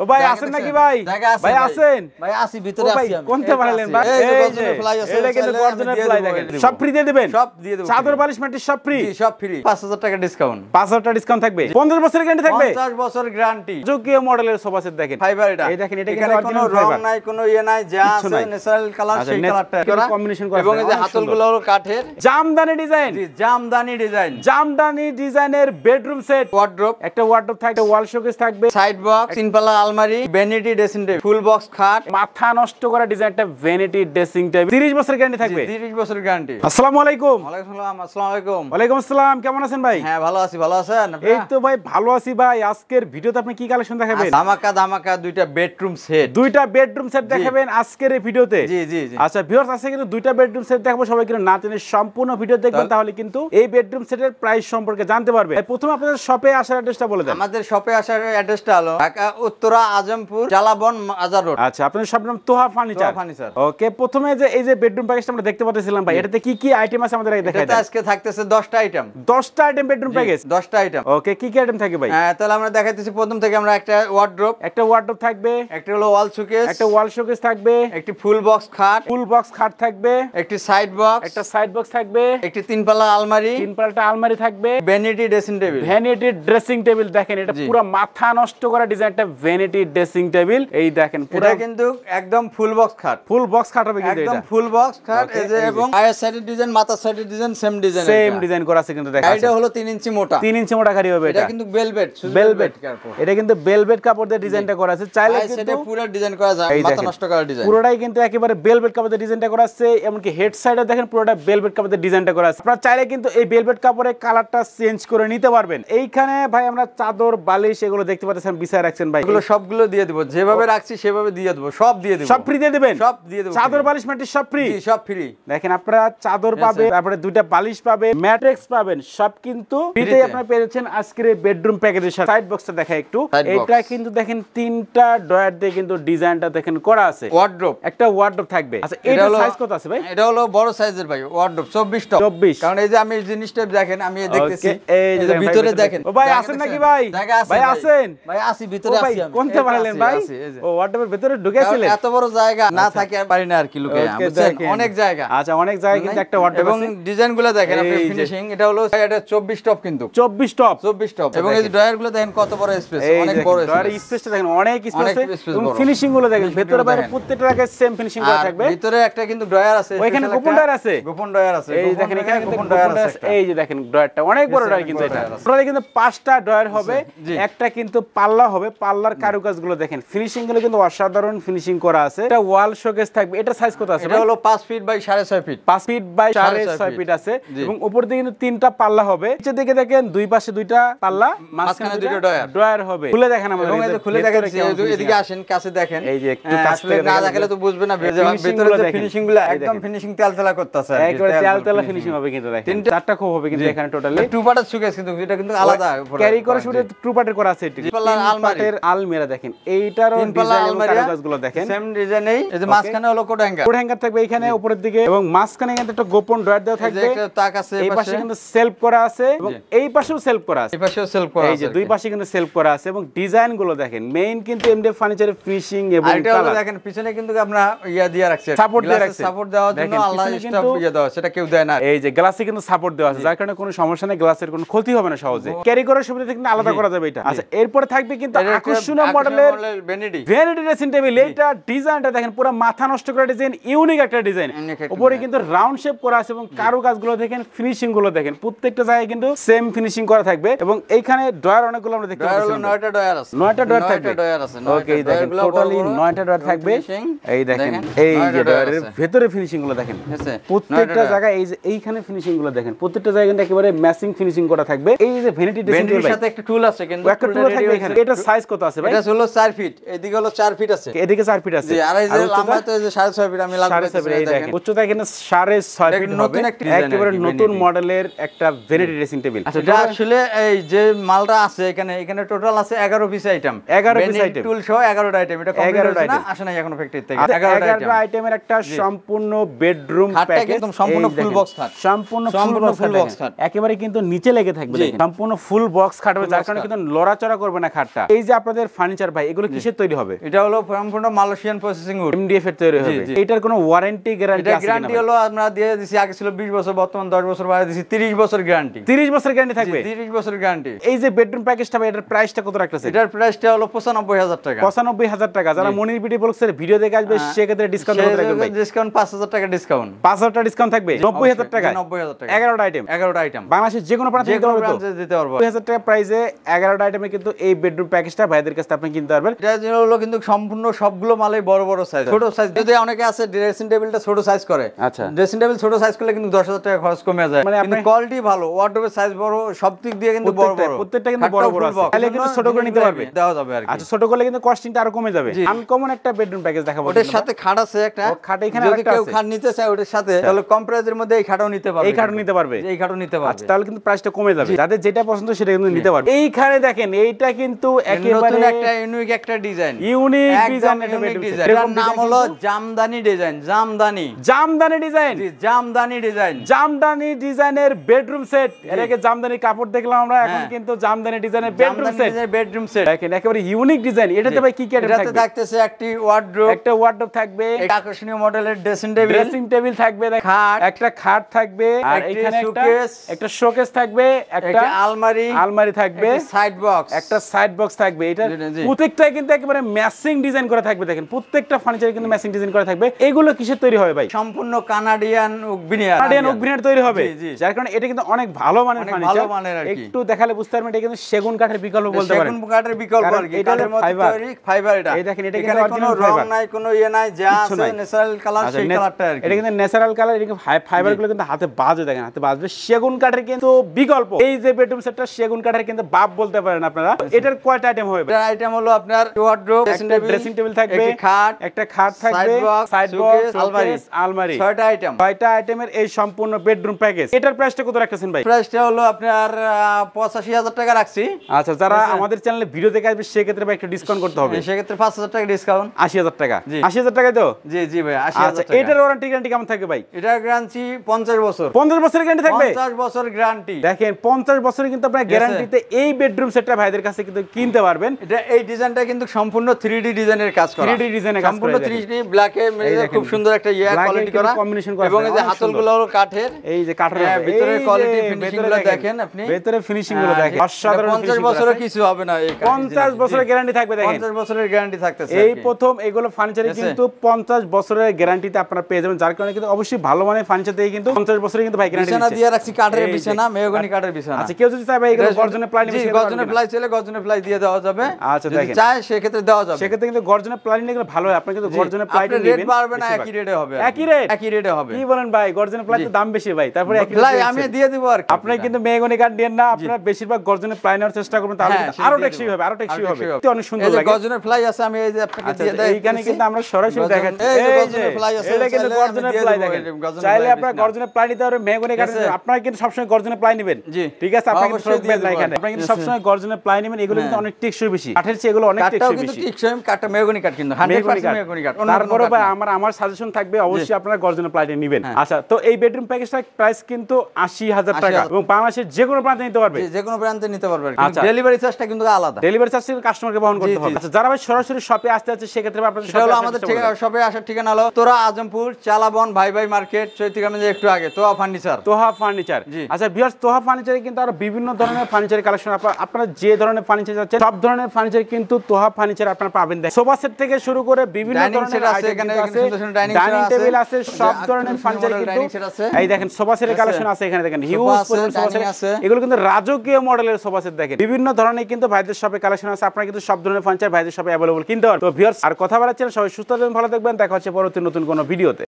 ও ভাই আছেন নাকি ভাই? ভাই আছেন? ভাই আসি ভিতরে আসি আমি। কোনটা বানালেন ভাই? এই যে এটা কিন্তু গর্জনের ফ্লাই দেখেন। সব ফ্রি দিয়ে দিবেন? সব দিয়ে দেব। চাদর বালিশ ম্যাট্রেস সব ফ্রি? জি সব ফ্রি। 5000 টাকা ডিসকাউন্ট। 5000 টাকা ডিসকাউন্ট থাকবে। 50 বছরের গ্যারান্টি থাকবে? 50 বছর গ্যারান্টি। জোকিও মডেলের সোফা সেট দেখেন। ফাইবার এটা। এই দেখেন এটা কিন্তু অরিজিনাল ফাইবার। রং নাই কোনো ইয়ে নাই, যা আছে ন্যাচারাল কালার সেই কালারটা করা। কম্বিনেশন করা এবং এই যে হাতলগুলো হলো কাঠের। জামদানি ডিজাইন। জি জামদানি ডিজাইন। জামদানি ডিজাইনের বেডরুম সেট। ওয়ার্ড্রপ। একটা ওয়ার্ডরোব থাকবে, ওয়াল শোকেস থাকবে, সাইড বক্স, তিনপাল্লা আলমারি, vanity dressing table, full box খাট। মাথা নষ্ট করা ডিজাইনটা ভ্যানিটি ড্রেসিং টেবিল। 30 বছরের গ্যারান্টি থাকবে। 30 বছরের গ্যারান্টি। আসসালামু আলাইকুম। ওয়ালাইকুম আসসালাম। আসসালামু আলাইকুম। ওয়ালাইকুম আসসালাম। কেমন আছেন ভাই? হ্যাঁ ভালো আছি। ভালো আছেন আপনি? এই তো ভাই ভালো আছি ভাই। আজকের ভিডিওতে আপনি কি কালেকশন দেখাবেন? ধামাকা ধামাকা দুইটা বেডরুম সেট। দুইটা বেডরুম সেট দেখাবেন আজকের এই ভিডিওতে। জি জি জি। আচ্ছা ভিউয়ার্স, আজকে কিন্তু দুইটা বেডরুম সেট দেখাবো। সবাই কিন্তু না টেনে সম্পূর্ণ ভিডিও দেখবেন, তাহলে কিন্তু এই বেডরুম সেটের প্রাইস সম্পর্কে জানতে পারবে। প্রথমে আপনাদের শপে আসার অ্যাড্রেসটা বলে দেন। আমাদের শপে আসার অ্যাড্রেসটা হলো ঢাকা উত্তরা আজমপুর জালাবন মাজার রোড। আচ্ছা, আপনাদের শপের নাম তোহা ফার্নিচার। ওকে, প্রথমে যে এই যে বেডরুম প্যাকেজটা আমরা দেখতে পাচ্ছিলাম ভাই, এটাতে কি কি আইটেম আছে আমাদের দেখাই দেন। আজকে থাকতেছে 10টা আইটেম। 10টা আইটেম বেডরুম প্যাকেজ। 10টা আইটেম। ওকে, কি কি আইটেম থাকবে ভাই? হ্যাঁ তাহলে আমরা দেখাইতেছি প্রথম থেকে। আমরা একটা ওয়ার্ডরোব থাকবে, একটা হলো ওয়াল শোকেস, একটা ওয়াল শোকেস থাকবে, একটি ফুল বক্স খাট থাকবে, একটি সাইড বক্স থাকবে, একটি তিনপাল্লা আলমারি থাকবে, ভ্যানিটি ড্রেসিং টেবিল। দেখেন এটা পুরো মাথা নষ্ট করা ডিজাইনটা ভ্যানিটি ড্রেসিং টেবিল। এই দেখেন পুরো কিন্তু একদম ফুল বক্স খাট হবে কিন্তু একদম এটা ফুল বক্স খাট। এই যে এবং আয়ের সাইডের ডিজাইন, মাথার সাইডের ডিজাইন সেম ডিজাইন করা আছে কিন্তু। দেখেন এটা হলো 3 ইঞ্চি মোটা। 3 ইঞ্চি মোটা গাড়ি হবে। এটা কিন্তু ভেলভেট কাপড়। এটা কিন্তু ভেলভেট কাপড় দিয়ে ডিজাইনটা করা আছে। চাইলে কিন্তু পুরো ডিজাইন করা যায়, মাথা নষ্ট করা ডিজাইন। পুরোটাই কিন্তু একেবারে ভেলভেট কাপড় দিয়ে ডিজাইনটা করা আছে। এমনকি হেড সাইডে দেখেন পুরোটা ভেলভেট কাপড় দিয়ে ডিজাইনটা করা আছে। আপনারা চাইলে কিন্তু এই ভেলভেট কাপড়ের কালারটা চেঞ্জ করে নিতে পারবেন। এইখানে ভাই আমরা চাদর বালিশ এগুলো দেখতে পাচ্ছেন বিছায় রাখছেন ভাই। এগুলো সবগুলো দিয়ে দেব, যেভাবে রাখছি সেভাবে দিয়ে দেব। সব দিয়ে দেব। সব ফ্রি দিয়ে দিবেন? সব দিয়ে দেব। চাদর বালিশ ম্যাট্রেস সব ফ্রি? জি সব ফ্রি। দেখেন আপনারা চাদর পাবে, তারপরে দুইটা বালিশ পাবে, ম্যাট্রেস পাবেন, সব কিন্তু ফ্রিতে আপনারা পেয়ে যাচ্ছেন আজকের এই বেডরুম প্যাকেজের সাথে। সাইড বক্সটা দেখাই একটু। এটা কিন্তু দেখেন 3টা ডয়ার দিয়ে কিন্তু ডিজাইনটা দেখেন করা আছে। ওয়ার্ডরোব, একটা ওয়ার্ডরোব থাকবে। আচ্ছা এটা সাইজ কত আছে ভাই? এটা হলো বড় সাইজের ভাই ওয়ার্ডরোব 24 কারণ এই যে আমি জিনিসটা দেখেন আমি দেখতেছি এই যে ভিতরে দেখেন। ও ভাই আছেন নাকি ভাই? ভাই আছেন? ভাই আসি ভিতরে আসি আমি। কোনটা বানালেন ভাই? ও ওয়ার্ডরোবের ভিতরে ঢুকেছিলেন? এত বড় জায়গা না থাকে আর পারি না আর কি লুকে। বুঝছেন অনেক জায়গা। আচ্ছা অনেক জায়গা কিন্তু একটা ওয়ার্ডরোব আছে। এবং ডিজাইনগুলো দেখেন আপনি ফিনিশিং। এটা হলো এটা 24 টপ কিন্তু 24 টপ এবং এই ড্রয়ারগুলো দেখেন কত বড় স্পেস, অনেক বড় স্পেস। ড্রয়ার স্পেসটা দেখেন অনেক স্পেস আছে এবং ফিনিশিং গুলো দেখেন ভিতরে বাইরে প্রত্যেকটা জায়গায় সেম ফিনিশিং করা থাকবে। ভিতরে একটা কিন্তু ড্রয়ার আছে, ওইখানে গোপন ড্রয়ার আছে। এই দেখেন এখানে গোপন ড্রয়ার আছে। এই যে দেখেন ড্রয়ারটা অনেক বড় ড্রয়ার কিন্তু এটা। টোটালি কিন্তু 5টা ড্রয়ার হবে, একটা কিন্তু পাল্লা হবে। পাল্লার কারুকাজগুলো দেখেন, ফিনিশিং গুলো কিন্তু অসাধারণ ফিনিশিং করা আছে। এটা ওয়াল শোকেস থাকবে। এটা সাইজ কত আছে? এটা হলো 5 feet by 6.5 feet. 5 feet by 6.5 feet আছে এবং উপর দিকে কিন্তু 3টা পাল্লা হবে। নিচে দিকে দেখেন দুই পাশে 2টা পাল্লা, মাঝখানে 2টা ড্রয়ার হবে। খুলে দেখেন আমাদের। এবং এই যে খুলে দেখেন, এদিকে আসেন কাছে দেখেন। এই যে একটু কাছ থেকে না দেখালে তো বুঝবে না ভিতরে যে ফিনিশিং গুলো একদম ফিনিশিং তেলতেলা করতেছে। একবারে তেলতেলা ফিনিশিং হবে কিন্তু দেখেন। 4টা খোপ হবে কিন্তু এখানে টোটালি। টু পার্টের সুকেস কিন্তু এটা কিন্তু আলাদা ক্যারি করে শুধু টু পার্টের করা আছে। এটি আলমারির আলমিরা দেখেন। এইটারও ডিজাইন এবং কারুকাজগুলো দেখেন সেম ডিজাইনেই। এই যে মাঝখানে হলো কোট হ্যাঙ্গার থাকবে এইখানে উপরের দিকে এবং মাঝখানে কিন্তু একটা গোপন ড্রয়ার দেওয়া থাকবে। একটা তাক আছে, এই পাশে কিন্তু সেলফ করা আছে এবং এই পাশেও সেলফ করা আছে। এই পাশেও সেলফ করা আছে। এই যে দুই পাশে কিন্তু সেলফ করা আছে এবং ডিজাইন গুলো দেখেন। মেইন কিন্তু এমডি ফার্নিচারের ফিনিশিং এবং কালার দেখেন। পিছনে কিন্তু আমরা ইয়া দিয়ে রাখছি, সাপোর্ট দিয়ে রাখছি। সাপোর্ট দেওয়ার জন্য আল্লাহ স্টপ দিয়ে দেওয়া, সেটা কেউ দেয় না। এই যে গ্লাসে কিন্তু সাপোর্ট দেওয়া আছে, যার কারণে কোনো সমস্যা নেই, গ্লাসের কোনো ক্ষতি হবে না সহজে। ক্যারি করার সুবিধা থেকে আলাদা করা যাবে এটা। আচ্ছা এরপর থাকবে কিন্তু আকর্ষণীয় মডেলের ভ্যানিটি ড্রেসিং টেবিল। এইটা ডিজাইনটা দেখেন পুরো মাথা নষ্ট করা ডিজাইন, ইউনিক একটা ডিজাইন। উপরে কিন্তু রাউন্ড শেপ করা আছে এবং কারুকাজগুলো দেখেন, ফিনিশিং গুলো দেখেন, প্রত্যেকটা জায়গায় কিন্তু সেম ফিনিশিং করা থাকবে। এবং এইখানে ড্রয়ার অনেকগুলো আমরা দেখতে পাচ্ছি। 9টা ড্রয়ার আছে। 9টা ড্রয়ার থাকবে। ওকে এই দেখেন টোটালি 9টা ড্রয়ার থাকবে। এই দেখেন এই যে ড্রয়ারের ভিতরে ফিনিশিং গুলো দেখেন, প্রত্যেকটা জায়গায় এই যে এইখানে ফিনিশিং গুলো দেখেন, প্রত্যেকটা জায়গায় কিন্তু একেবারে ম্যাচিং ফিনিশিং করা থাকবে। এই যে ভ্যানিটি ড্রেসিং টেবিল সাথে একটা টুল আছে কিন্তু একটা টুল থাকবে এখানে। এটা সাইজ কত আছে ভাই? এটা হলো 4 ফিট, এদিকে হলো 4 ফিট আছে, এদিকে 4 ফিট আছে। জি আর এই যে লম্বা তো এই যে 6.5 ফিট আমি লাগবে। এই দেখেন উচ্চতা এখানে 6.5 ফিট হবে। একেবারে নতুন মডেলের একটা ভ্যানিটি ড্রেসিং টেবিল। আচ্ছা এটা আসলে এই যে মালটা আছে এখানে টোটাল আছে 11 পিস আইটেম। 11 পিস আইটেম টুল সহ 11টা আইটেম। এটা কমপ্লিট না, আসে না এখনো ফ্যাক্টরি থেকে। 11টা আইটেমের একটা সম্পূর্ণ বেডরুম প্যাকেজ, একদম সম্পূর্ণ ফুল বক্স খাট। সম্পূর্ণ ফুল বক্স খাট একেবারে কিন্তু নিচে লেগে থাকবে দেখেন। সম্পূর্ণ ফুল বক্স খাট হবে, যার কারণে কিন্তু লড়াচড়া করবে না খাটটা। এই যে আপনাদের ফার্নিচার ভাই এগুলো কিসের তৈরি হবে? এটা হলো সম্পূর্ণ মালয়েশিয়ান প্রসেসিং উড, এমডিএফ এর তৈরি হবে। এটার কোনো ওয়ারেন্টি গ্যারান্টি আছে কিনা? গ্যারান্টি হলো আমরা দিয়ে দিছি, আগে ছিল 20 বছর, বর্তমান 10 বছর বাড়িয়ে দিছি 30 বছর গ্যারান্টি। 30 বছর গ্যারান্টি থাকবে? 30 বছর গ্যারান্টি। এই যে বেডরুম প্যাকেজটা ভাই এটার প্রাইসটা কত রাখতেছে? এটার প্রাইসটা হলো 95,000 টাকা। 95,000 টাকা। যারা মনির বিডি ব্লগসের ভিডিও দেখে আসবে সেক্ষেত্রে ডিসকাউন্ট কত রাখবেন ভাই? ডিসকাউন্ট 5,000 টাকা ডিসকাউন্ট। 5,000 টাকা ডিসকাউন্ট থাকবে? 90,000 টাকা। 90,000 টাকা। 11টা আইটেম। 11টা আইটেম। বাংলাদেশের যে কোনো প্রান্তে দিতে পারবো। 90,000 টাকা প্রাইসে 11টা আইটেমে কিন্তু এই বেডরুম প্যাকেজটা ভাইদের কাছে আপনি কিনতে পারবেন। এটা হলো কিন্তু সম্পূর্ণ সবগুলো মালই বড় বড় সাইজ। ছোট সাইজ যদি অনেকে আছে ড্রেসিং টেবিলটা ছোট সাইজ করে, আচ্ছা ড্রেসিং টেবিল ছোট সাইজ করলে কিন্তু 10,000 টাকা খরচ কমে যায়। মানে কিন্তু কোয়ালিটি ভালো, ওয়ার্ডরোবের সাইজ বড়, সব দিক দিয়ে কিন্তু বড় বড়, প্রত্যেকটা কিন্তু বড় বড় আছে। তাহলে কিন্তু ছোট করে নিতে পারবে, দেওয়া যাবে আর কি। আচ্ছা ছোট করলে কিন্তু কস্টিংটা আরো কমে যাবে। আনকমন একটা বেডরুম প্যাকেজ দেখাবো। ওটার সাথে খাট আছে একটা, খাট এখানে যদি আরেকটা কেউ আছে। খাট নিতে চায় ওটার সাথে, তাহলে কম প্রাইসের মধ্যে এই খাটও নিতে পারবে। এই খাটও নিতে পারবে, এই খাটও নিতে পারবে। আচ্ছা তাহলে কিন্তু প্রাইসটা কমে যাবে। যাদের যেটা পছন্দ সেটা কিন্তু নিতে পারবে। এইখানে দেখেন এইটা কিন্তু একেবারে একটা ইউনিক একটা ডিজাইন, ইউনিক ডিজাইন একটা বেডরুম সেট। এর নাম হলো Jamdani design. Jamdani design, Jamdani design, Jamdani ডিজাইনের বেডরুম সেট। এর আগে জামদানি কাপড় দেখলাম আমরা, এখন কিন্তু জামদানি ডিজাইনের বেডরুম সেট। বেডরুম সেট দেখেন একেবারে ইউনিক ডিজাইন। এটাতে ভাই কি কি আইটেম থাকবে? এটাতে থাকতেছে একটি ওয়ার্ডরোব, একটা ওয়ার্ডরোব থাকবে, একটা আকর্ষণীয় মডেলের ড্রেসিং টেবিল, ড্রেসিং টেবিল থাকবে, খাট, একটা খাট থাকবে, আর এখানে একটা শোকেস থাকবে, একটা আলমারি, আলমারি থাকবে, সাইড বক্স, একটা সাইড বক্স থাকবে। এটা প্রত্যেকটাই কিন্তু একেবারে ম্যাচিং ডিজাইন করা থাকবে। দেখেন প্রত্যেকটা ফার্নিচারে কিন্তু ম্যাচিং ডিজাইন করা থাকবে। এগুলো কিসের তৈরি হবে ভাই? সম্পূর্ণ Canadian oak veneer, Canadian oak veneer তৈরি হবে। যার কারণে এটা কিন্তু অনেক ভালো মানের ফার্নিচার। একটু দেখালে বুঝতে পারবেন এটা কিন্তু সেগুন কাঠের বিকল্প বলতে পারেন। সেগুন কাঠের বিকল্প আর কি। কাঠের মধ্যে তৈরি ফাইবার। এটা এই দেখেন এটা কিন্তু কোনো অরিজিনাল রং ফাইবার নাই, কোনো ইয়ে নাই, যা আছে ন্যাচারাল কালার সেই কালারটা আর কি। এটা কিন্তু ন্যাচারাল কালার। এটা ফাইবার গুলো কিন্তু হাতে বাজে, দেখেন হাতে বাজবে। সেগুন কাঠের কিন্তু বিকল্প। এই যে বেডরুম সেটটা সেগুন কাঠের কিন্তু বাপ বলতে পারেন আপনারা। এটার কয়টা আইটেম হবে? এটার আইটেম হলো আপনার ওয়ার্ডরোব, ড্রেসিং টেবিল থাকবে, একটা খাট থাকবে, সাইড বক্স, আলমারি। 6টা আইটেম। 6টা আইটেমের এই সম্পূর্ণ বেডরুম প্যাকেজ। এটার প্রাইসটা কত রাখতেছেন ভাই? প্রাইসটা হলো আপনার 85,000 টাকা রাখছি। আচ্ছা যারা আমাদের চ্যানেলে ভিডিও দেখে আসবে সেক্ষেত্রে ভাই একটু ডিসকাউন্ট করতে হবে। সেক্ষেত্রে 5,000 টাকা ডিসকাউন্ট। 80,000 টাকা। 80,000 টাকা তো? জি জি ভাই 80,000 টাকা। এটার ওয়ারেন্টি গ্যারান্টি কেমন থাকবে ভাই? এটার গ্যারান্টি 50 বছর। 50 বছরের গ্যারান্টি থাকবে? 50 বছর গ্যারান্টি। দেখেন 50 বছরে কিন্তু আপনারা গ্যারান্টিতে এই বেডরুম সেটটা ভাইদের কাছে কিন্তু কিনতে পারবেন। এটা এই ডিজাইনটা কিন্তু সম্পূর্ণ 3D ডিজাইনের কাজ করা। 3D ডিজাইনের কাজ করা। সম্পূর্ণ 3D ব্ল্যাকে খুব সুন্দর একটা কোয়ালিটি করা, কম্বিনেশন করা। এবং এই যে হাতলগুলো হলো কাঠের। এই যে কাঠের ভিতরে কোয়ালিটি ফিনিশিং গুলো দেখেন আপনি। ভিতরে ফিনিশিং গুলো দেখেন অসাধারণ। 50 বছরের কিছু হবে না। এই 50 বছরের গ্যারান্টি থাকবে। দেখেন 50 বছরের গ্যারান্টি থাকতেছে। এই প্রথম এগুলো ফার্নিচারে কিন্তু 50 বছরের গ্যারান্টিতে আপনারা পেয়ে যাবেন। যার কারণে কিন্তু অবশ্যই ভালো মানের ফার্নিচার দিয়ে কিন্তু 50 বছরের কিন্তু ভাই গ্যারান্টি বিছানা দিয়ে রাখছি কাঠের বিছানা, মেহগনি কাঠের বিছানা। আচ্ছা কেউ যদি চায় ভাই এগুলো গর্জনের প্লাই নিবে, গর্জনের প্লাই চাইলে গর্জনের প্লাই দিয়ে দেওয়া যাবে। আচ্ছা দেখেন চাই সেক্ষেত্রে দেওয়া যাবে। সেক্ষেত্রে কিন্তু গর্জনের প্লাই নিলে ভালো হয়। আপনি কিন্তু গর্জনের প্লাই নেবেন, রেট বাড়বে না, একই রেটে হবে। একই রেটে হবে। কি বলেন ভাই? গর্জনের প্লাই তো দাম বেশি ভাই, তারপরে একই প্লাই আমি দিয়ে দিব আর কি। আপনি কিন্তু মেহগনি কাঠ দেন না, আপনারা বেশিরভাগ গর্জনের প্লাই নেওয়ার চেষ্টা করবেন, তাহলে আরো টেকসই হবে, আরো টেকসই হবে। অনেক সুন্দর লাগে। এই যে গর্জনের প্লাই আছে, আমি এই যে আপনাকে দিয়ে দেই। এইখানে কিন্তু আমরা সরাসরি দেখাচ্ছি। এই যে গর্জনের প্লাই আছে, এটা কিন্তু গর্জনের প্লাই দেখেন। চাইলে আপনারা গর্জনের প্লাই নিতে পারবেন, মেহগনি কাঠ। আপনারা কিন্তু সবসময় গর্জনের প্লাই নেবেন, ঠিক আছে? আপনারা কিন্তু ঠকবেন না এখানে। আপনারা কিন্তু সবসময় গর্জনের প্লাই নেবেন। এগুলো কিন্তু অনেক টেকসই বেশি, কাঠের চেয়ে এগুলো অনেক টেকসই বেশি। টেকসই কাঠটা মেহগনি কাঠ, কিন্তু 100% মেহগনি কাঠ। তারপরে ভাই আমার সাজেশন থাকবে অবশ্যই আপনারা গর্জনের প্লাইটা নেবেন। আচ্ছা তো এই বেডরুম প্যাকেজটার প্রাইস কিন্তু 80,000 টাকা, এবং বাংলাদেশের যে কোনো প্রান্তে নিতে পারবে, যে কোনো প্রান্তে নিতে পারবে। কিন্তু ডেলিভারি চার্জটা কিন্তু আলাদা। ডেলিভারি চার্জ কাস্টমারকে বহন করতে হবে। আচ্ছা যারা ভাই সরাসরি শপে আসতে যাচ্ছে সেক্ষেত্রে আপনাদের শপে আমাদের শপে আসার ঠিকানা হলো তোরা আজমপুর চালাবন ভাই ভাই মার্কেট, চৈতিগ্রামে একটু আগে তোহা ফার্নিচার। তোহা ফার্নিচার। আচ্ছা ভিউয়ার্স, তোহা ফার্নিচারে কিন্তু আরো বিভিন্ন ধরনের ফার্নিচারের কালেকশন, আপনারা যে ধরনের ফার্নিচার চাচ্ছেন সব ধরনের ফার্নিচার কিন্তু তোহা ফার্নিচার আপনারা পাবেন। সোফা সেট থেকে শুরু করে বিভিন্ন ধরনের আইটেম আছে, ডাইনিং টেবিল আছে, সব ধরনের ফার্নিচার কিন্তু এই দেখেন সোফা সেটের কালেকশন আছে এখানে। দেখেন হিউজ পরিমাণ সোফা সেট আছে। এগুলো কিন্তু রাজকীয় মডেলের সোফা সেট। দেখেন বিভিন্ন ধরনের কিন্তু ভাইদের শপে কালেকশন আছে। আপনারা কিন্তু সব ধরনের ফার্নিচার ভাইদের শপে अवेलेबल কিনতে পারবেন। তো ভিউয়ার্স আর কথা বাড়াচ্ছি না, সবাই সুস্থ থাকবেন, ভালো থাকবেন। দেখা হচ্ছে পরবর্তী নতুন কোনো ভিডিওতে।